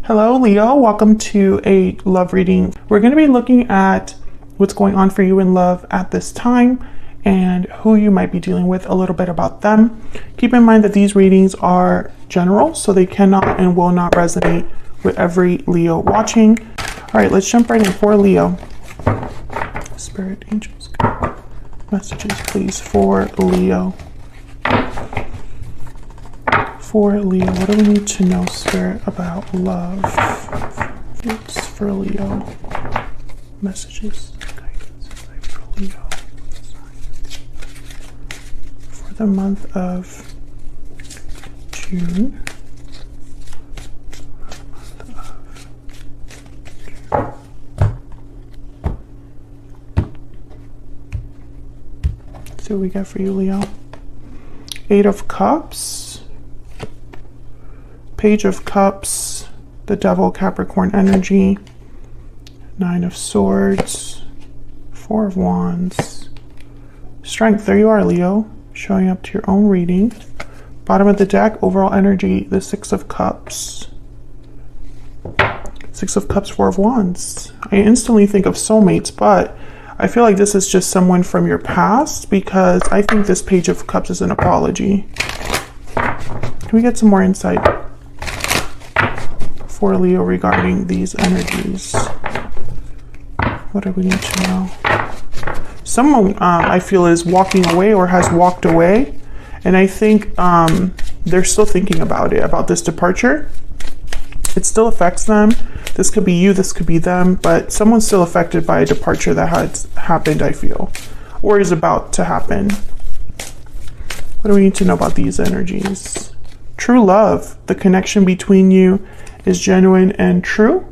Hello, Leo. Welcome to a love reading. We're going to be looking at what's going on for you in love at this time and who you might be dealing with, a little bit about them. Keep in mind that these readings are general, so they cannot and will not resonate with every Leo watching. All right, let's jump right in for Leo. Spirit, angels, messages, please, for Leo. For Leo, what do we need to know, Spirit, about love? It's for Leo. Messages, guidance, for Leo. For the month of June. Let's see what we got for you, Leo. 8 of Cups. Page of Cups, the Devil, Capricorn energy, 9 of Swords, 4 of Wands, Strength. There you are, Leo, showing up to your own reading. Bottom of the deck, overall energy, the 6 of Cups, 6 of Cups, 4 of Wands. I instantly think of soulmates, but I feel like this is just someone from your past because I think this Page of Cups is an apology. Can we get some more insight for Leo regarding these energies? What do we need to know? Someone I feel is walking away or has walked away, and I think they're still thinking about it, about this departure. It still affects them. This could be you, this could be them, but someone's still affected by a departure that has happened, I feel, or is about to happen. What do we need to know about these energies? True love, the connection between you is genuine and true.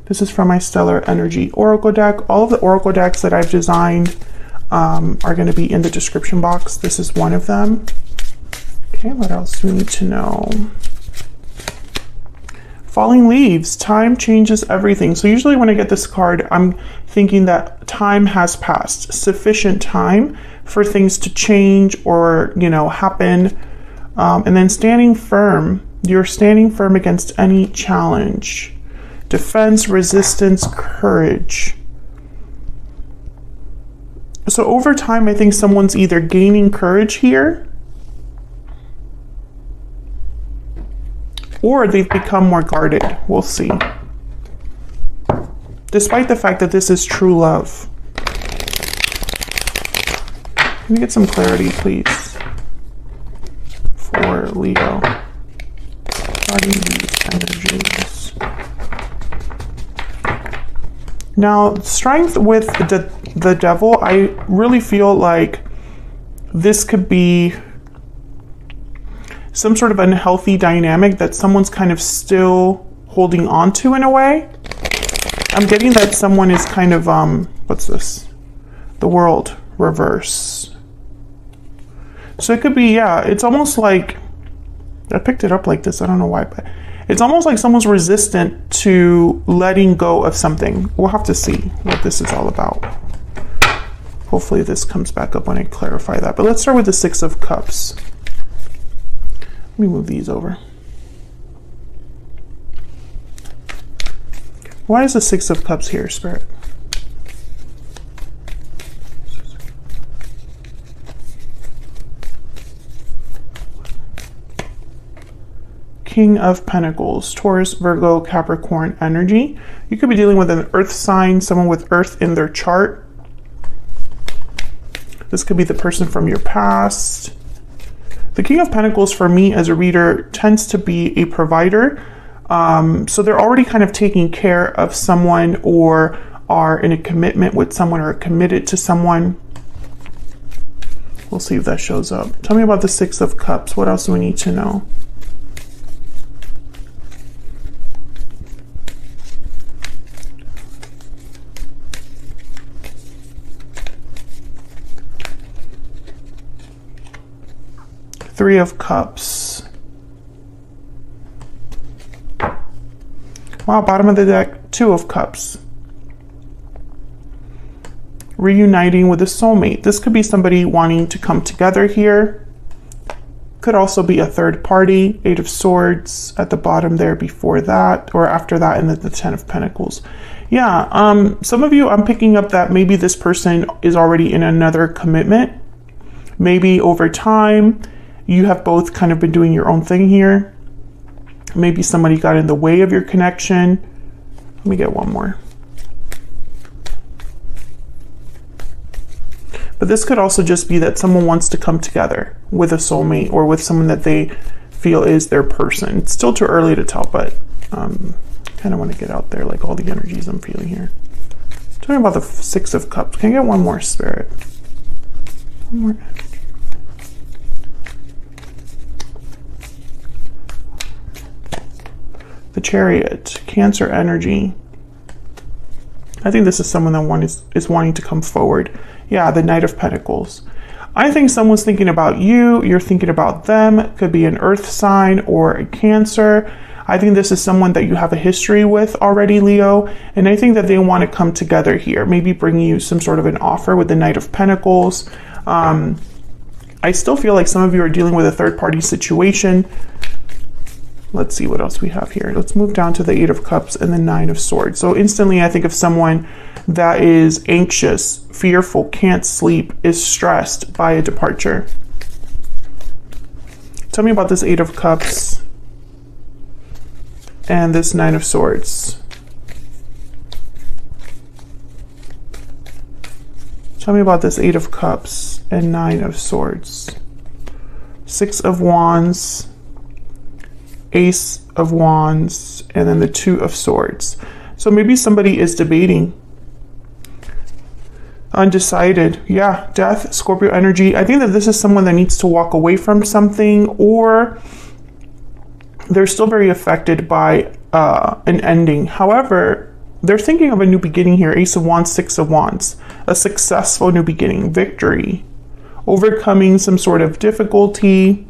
This is from my Stellar Energy Oracle deck. All of the Oracle decks that I've designed are going to be in the description box. This is one of them. Okay, what else do we need to know? Falling leaves. Time changes everything. So usually when I get this card, I'm thinking that time has passed. Sufficient time for things to change or, happen. And then standing firm. You're standing firm against any challenge. Defense, resistance, courage. So over time, I think someone's either gaining courage here or they've become more guarded. We'll see. Despite the fact that this is true love. Can we get some clarity, please, for Leo? These energies. Now, strength with the Devil, I really feel like this could be some sort of unhealthy dynamic that someone's kind of still holding on to in a way. I'm getting that someone is kind of, what's this? The World reverse. So it could be, yeah, it's almost like, I picked it up like this, I don't know why, but it's almost like someone's resistant to letting go of something. We'll have to see what this is all about. Hopefully this comes back up when I clarify that. But let's start with the 6 of Cups. Let me move these over. Why is the 6 of Cups here, Spirit? King of Pentacles, Taurus, Virgo, Capricorn energy. You could be dealing with an earth sign, someone with earth in their chart. This could be the person from your past. The King of Pentacles for me as a reader tends to be a provider. So they're already kind of taking care of someone or are in a commitment with someone or committed to someone. We'll see if that shows up. Tell me about the 6 of Cups. What else do we need to know? Three of Cups. Wow, bottom of the deck, 2 of Cups. Reuniting with a soulmate. This could be somebody wanting to come together here. Could also be a third party, 8 of Swords at the bottom there before that, or after that, and then the 10 of Pentacles. Yeah, some of you, I'm picking up that maybe this person is already in another commitment. Maybe over time, you have both kind of been doing your own thing here. Maybe somebody got in the way of your connection. Let me get one more. But this could also just be that someone wants to come together with a soulmate or with someone that they feel is their person. It's still too early to tell, but kind of want to get out there like all the energies I'm feeling here. Talking about the 6 of Cups. Can I get one more, Spirit? One more energy. The Chariot, Cancer energy. I think this is someone that is wanting to come forward. Yeah, the Knight of Pentacles. I think someone's thinking about you. You're thinking about them. It could be an earth sign or a Cancer. I think this is someone that you have a history with already, Leo. And I think that they want to come together here. Maybe bring you some sort of an offer with the Knight of Pentacles. I still feel like some of you are dealing with a third-party situation. Let's see what else we have here. Let's move down to the 8 of Cups and the 9 of Swords. So instantly I think of someone that is anxious, fearful, can't sleep, is stressed by a departure. Tell me about this 8 of Cups and this 9 of Swords. Tell me about this 8 of Cups and 9 of Swords. 6 of Wands, Ace of Wands, and then the 2 of Swords. So maybe somebody is debating. Undecided. Yeah, Death, Scorpio energy. I think that this is someone that needs to walk away from something, or they're still very affected by an ending. However, they're thinking of a new beginning here. Ace of Wands, 6 of Wands. A successful new beginning, victory, overcoming some sort of difficulty.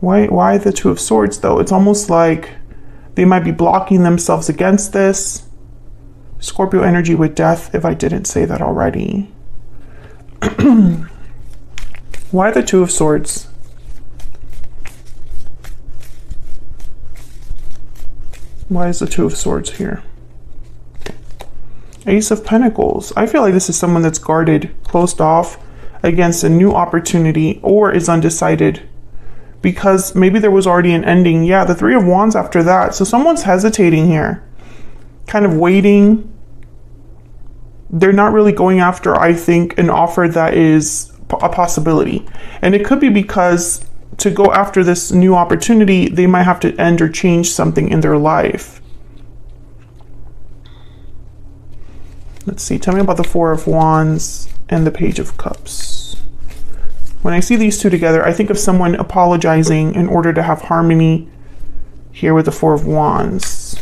Why the 2 of Swords, though? It's almost like they might be blocking themselves against this. Scorpio energy with Death, if I didn't say that already. Why the 2 of Swords? Why is the 2 of Swords here? Ace of Pentacles. I feel like this is someone that's guarded, closed off against a new opportunity, or is undecided because maybe there was already an ending. Yeah, the 3 of Wands after that. So someone's hesitating here, kind of waiting. They're not really going after, I think, an offer that is a possibility. And it could be because to go after this new opportunity, they might have to end or change something in their life. Let's see, tell me about the 4 of Wands and the Page of Cups. When I see these two together, I think of someone apologizing in order to have harmony here with the 4 of Wands.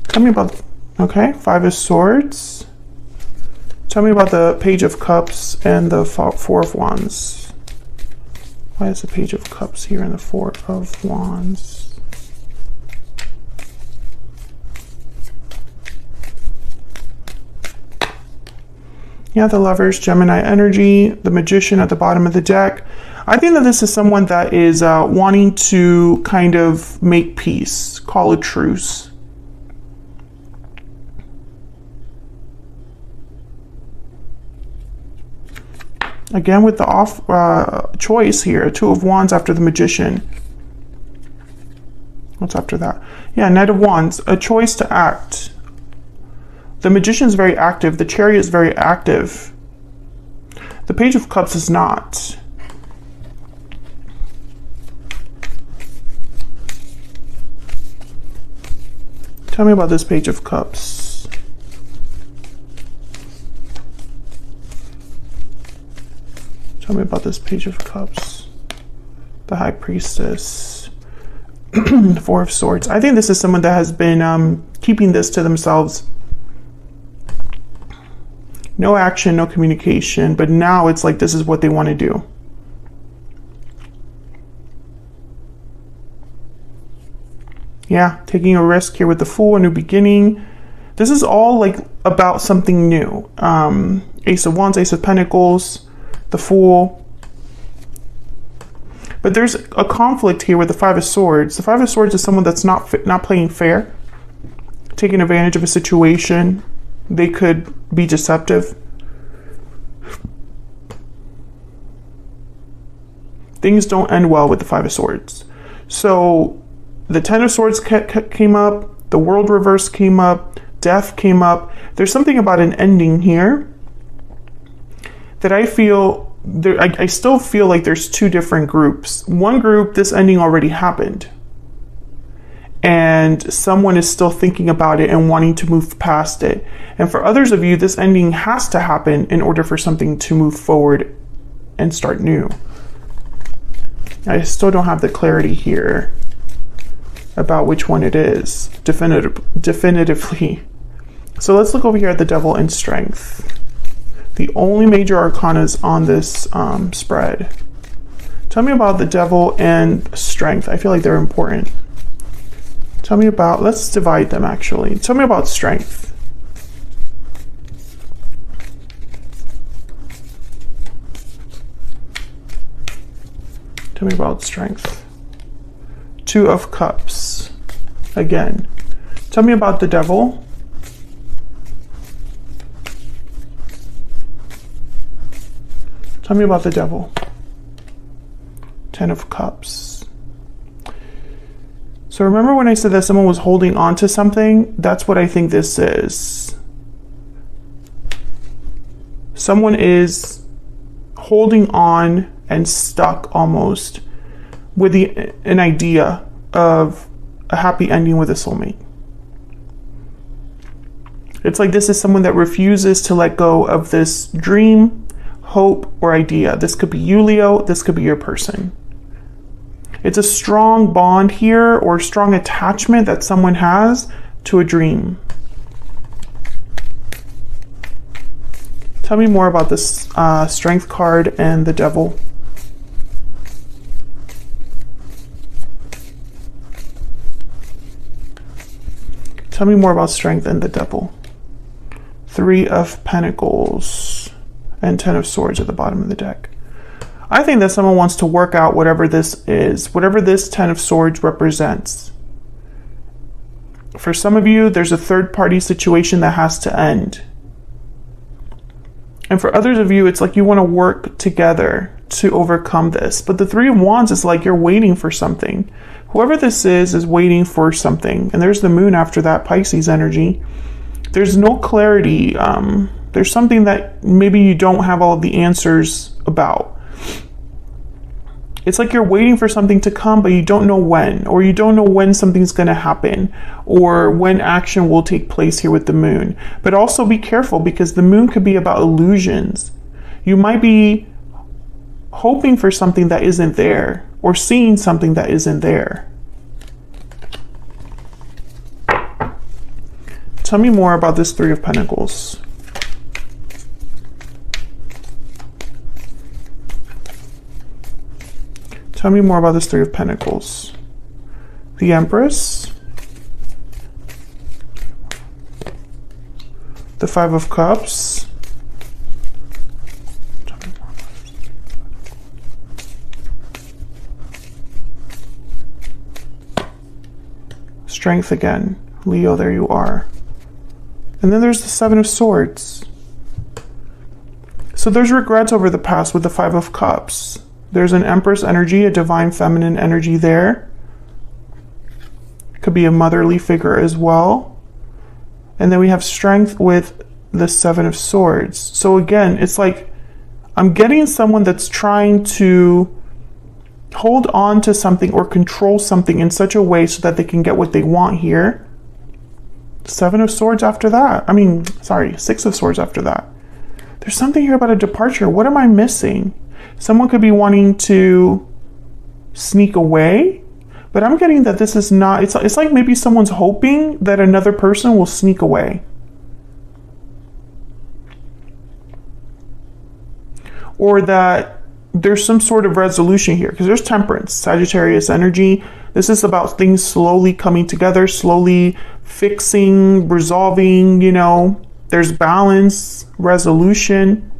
Tell me about, okay, 5 of Swords. Tell me about the Page of Cups and the 4 of Wands. Why is the Page of Cups here and the 4 of Wands? Yeah, the Lovers, Gemini energy, the Magician at the bottom of the deck. I think that this is someone that is wanting to kind of make peace, call a truce. Again, with the off choice here, 2 of Wands after the Magician. What's after that? Yeah, Knight of Wands, a choice to act. The Magician is very active. The Chariot is very active. The Page of Cups is not. Tell me about this Page of Cups. Tell me about this Page of Cups. The High Priestess. 4 of Swords. I think this is someone that has been keeping this to themselves. No action, no communication, but now it's like this is what they want to do. Yeah, taking a risk here with the Fool, a new beginning. This is all like about something new. Ace of Wands, Ace of Pentacles, the Fool. But there's a conflict here with the Five of Swords. The Five of Swords is someone that's not playing fair, taking advantage of a situation. They could be deceptive. Things don't end well with the Five of Swords. So the Ten of Swords came up, the World Reverse came up, Death came up. There's something about an ending here that I feel, I still feel like there's two different groups. One group, this ending already happened, and someone is still thinking about it and wanting to move past it. And for others of you, this ending has to happen in order for something to move forward and start new. I still don't have the clarity here about which one it is definitively. So let's look over here at the Devil and Strength. The only major arcanas on this spread. Tell me about the Devil and Strength. I feel like they're important. Tell me about, let's divide them actually. Tell me about Strength. Tell me about Strength. Two of Cups. Again. Tell me about the Devil. Tell me about the Devil. Ten of Cups. So remember when I said that someone was holding on to something? That's what I think this is. Someone is holding on and stuck almost with an idea of a happy ending with a soulmate. It's like this is someone that refuses to let go of this dream, hope, or idea. This could be you, Leo. This could be your person. It's a strong bond here, or strong attachment that someone has to a dream. Tell me more about this Strength card and the Devil. Tell me more about Strength and the Devil. Three of Pentacles and Ten of Swords at the bottom of the deck. I think that someone wants to work out whatever this is, whatever this Ten of Swords represents. For some of you, there's a third-party situation that has to end. And for others of you, it's like you want to work together to overcome this. But the Three of Wands is like you're waiting for something. Whoever this is waiting for something. And there's the Moon after that, Pisces energy. There's no clarity. There's something that maybe you don't have all of the answers about. It's like you're waiting for something to come, but you don't know when, or you don't know when something's going to happen, or when action will take place here with the Moon. But also be careful, because the Moon could be about illusions. You might be hoping for something that isn't there, or seeing something that isn't there. Tell me more about this Three of Pentacles. Tell me more about this Three of Pentacles. The Empress. The Five of Cups. Strength again. Leo, there you are. And then there's the Seven of Swords. So there's regrets over the past with the Five of Cups. There's an Empress energy, a divine feminine energy there. Could be a motherly figure as well. And then we have Strength with the Seven of Swords. So again, it's like I'm getting someone that's trying to hold on to something or control something in such a way so that they can get what they want here. Seven of Swords after that. Six of Swords after that. There's something here about a departure. What am I missing? Someone could be wanting to sneak away, but I'm getting that this is not, it's like maybe someone's hoping that another person will sneak away. Or that there's some sort of resolution here, because there's Temperance, Sagittarius energy. This is about things slowly coming together, slowly fixing, resolving, There's balance, resolution.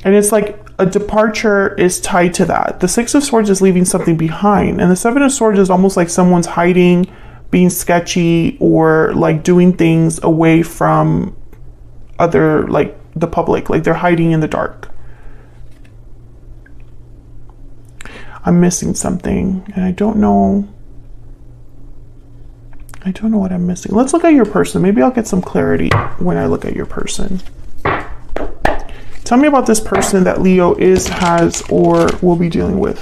And it's like a departure is tied to that. The Six of Swords is leaving something behind. And the Seven of Swords is almost like someone's hiding, being sketchy, or like doing things away from other, like the public, like they're hiding in the dark. I'm missing something and I don't know what I'm missing. Let's look at your person. Maybe I'll get some clarity when I look at your person. Tell me about this person that Leo is, has, or will be dealing with.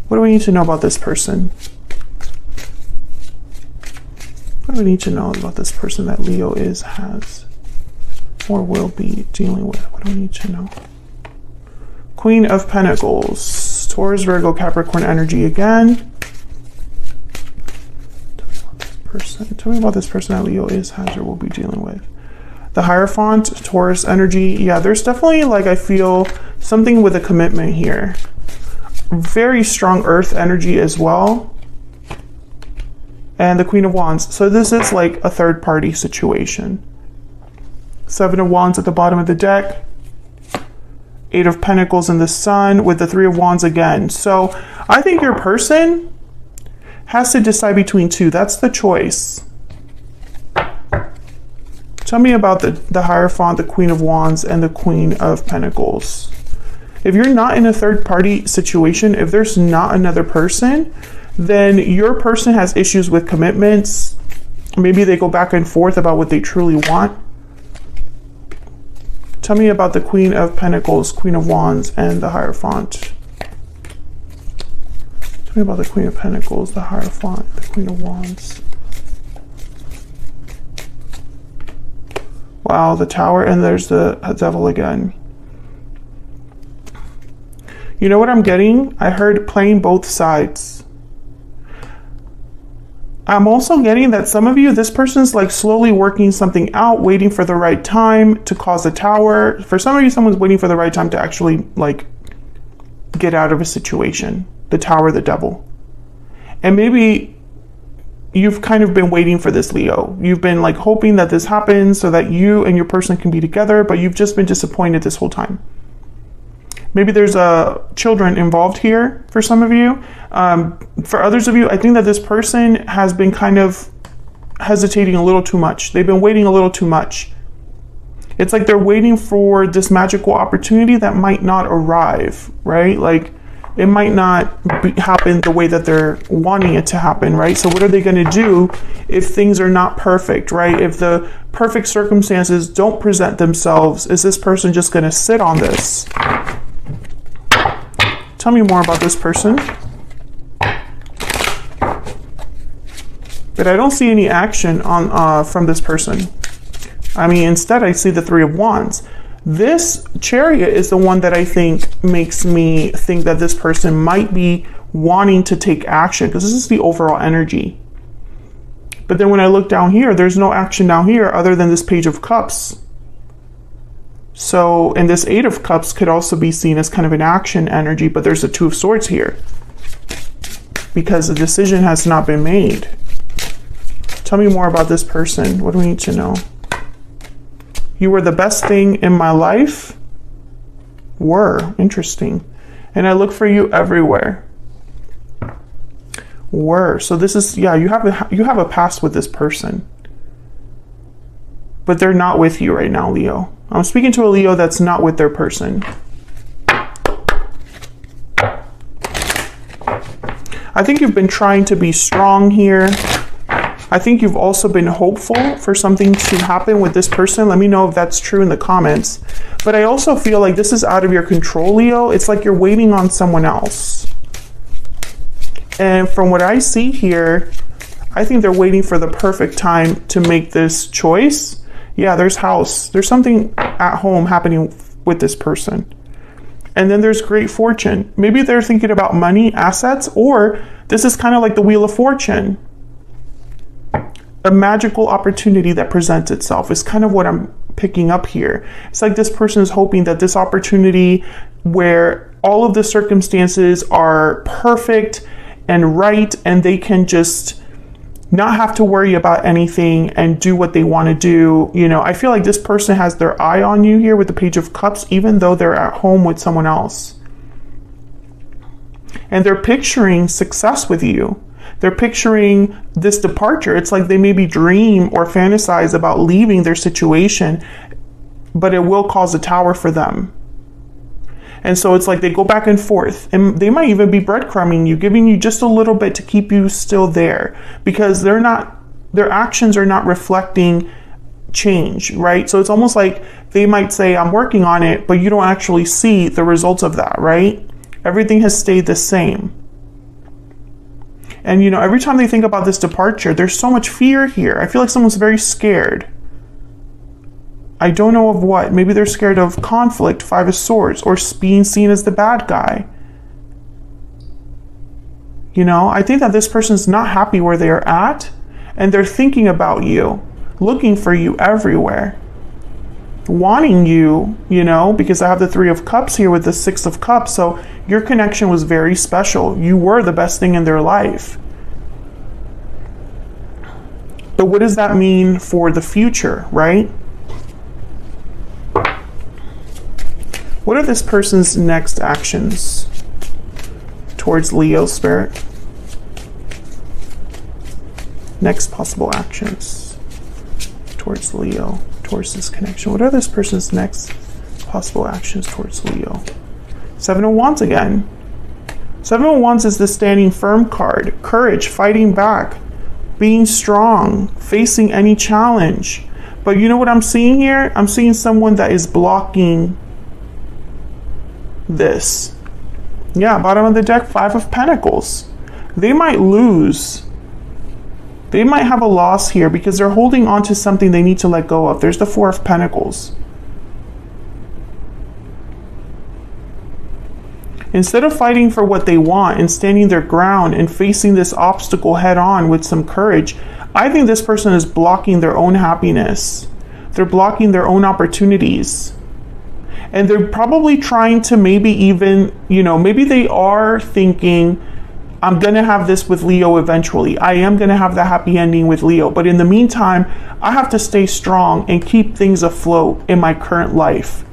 What do we need to know about this person? What do we need to know about this person that Leo is, has, or will be dealing with? What do we need to know? Queen of Pentacles. Taurus, Virgo, Capricorn energy again. Tell me about this person that Leo is, has, or will be dealing with. The Hierophant, Taurus energy. Yeah, there's definitely, like, I feel something with a commitment here. Very strong Earth energy as well. And the Queen of Wands. So this is like a third party situation. Seven of Wands at the bottom of the deck. Eight of Pentacles in the Sun with the Three of Wands again. So I think your person has to decide between two. That's the choice. Tell me about the Hierophant, the Queen of Wands, and the Queen of Pentacles. If you're not in a third party situation, if there's not another person, then your person has issues with commitments. Maybe they go back and forth about what they truly want. Tell me about the Queen of Pentacles, Queen of Wands, and the Hierophant. Tell me about the Queen of Pentacles, the Hierophant, the Queen of Wands. Wow, the Tower, and there's the Devil again. You know what I'm getting? I heard playing both sides. I'm also getting that some of you, this person's like slowly working something out, waiting for the right time to cause a tower. For some of you, someone's waiting for the right time to actually like get out of a situation. The Tower, the Devil. And maybe you've kind of been waiting for this, Leo. You've been like hoping that this happens so that you and your person can be together, but you've just been disappointed this whole time. Maybe there's children involved here for some of you. For others of you, I think that this person has been kind of hesitating a little too much. They've been waiting a little too much. It's like they're waiting for this magical opportunity that might not arrive, right? Like it might not happen the way that they're wanting it to happen, right? So what are they going to do if things are not perfect, right? If the perfect circumstances don't present themselves, is this person just going to sit on this? Tell me more about this person. But I don't see any action on from this person. I mean, instead I see the Three of Wands. This Chariot is the one that I think makes me think that this person might be wanting to take action, because this is the overall energy. But then when I look down here, there's no action down here other than this Page of Cups. So, and this Eight of Cups could also be seen as kind of an action energy, but there's a Two of Swords here because the decision has not been made. Tell me more about this person. What do we need to know? You were the best thing in my life. Were. Interesting. And I look for you everywhere. Were. So this is, yeah, you have a past with this person. But they're not with you right now, Leo. I'm speaking to a Leo that's not with their person. I think you've been trying to be strong here. I think you've also been hopeful for something to happen with this person. Let me know if that's true in the comments. But I also feel like this is out of your control, Leo. It's like you're waiting on someone else. And from what I see here, I think they're waiting for the perfect time to make this choice. Yeah, there's house. There's something at home happening with this person. And then there's great fortune. Maybe they're thinking about money, assets, or this is kind of like the Wheel of Fortune. A magical opportunity that presents itself is kind of what I'm picking up here. It's like this person is hoping that this opportunity where all of the circumstances are perfect and right, and they can just not have to worry about anything and do what they want to do. You know, I feel like this person has their eye on you here with the Page of Cups, even though they're at home with someone else. And they're picturing success with you. They're picturing this departure. It's like they maybe dream or fantasize about leaving their situation, but it will cause a tower for them. And so it's like they go back and forth, and they might even be breadcrumbing you, giving you just a little bit to keep you still there, because their actions are not reflecting change, right? So it's almost like they might say, I'm working on it, but you don't actually see the results of that, right? Everything has stayed the same. And, you know, every time they think about this departure, there's so much fear here. I feel like someone's very scared. I don't know of what. Maybe they're scared of conflict, Five of Swords, or being seen as the bad guy. You know, I think that this person's not happy where they are at, and they're thinking about you, looking for you everywhere, wanting you, you know, because I have the Three of Cups here with the Six of Cups. So your connection was very special. You were the best thing in their life. But what does that mean for the future, right? What are this person's next actions towards Leo, Spirit? Next possible actions towards Leo, towards this connection. What are this person's next possible actions towards Leo? Seven of Wands again. Seven of Wands is the standing firm card. Courage, fighting back, being strong, facing any challenge. But you know what I'm seeing here? I'm seeing someone that is blocking this. Yeah, bottom of the deck, Five of Pentacles. They might lose. They might have a loss here because they're holding on to something they need to let go of. There's the Four of Pentacles. Instead of fighting for what they want and standing their ground and facing this obstacle head on with some courage, I think this person is blocking their own happiness. They're blocking their own opportunities. And they're probably trying to maybe even, you know, maybe they are thinking, I'm going to have this with Leo eventually. I am going to have the happy ending with Leo. But in the meantime, I have to stay strong and keep things afloat in my current life.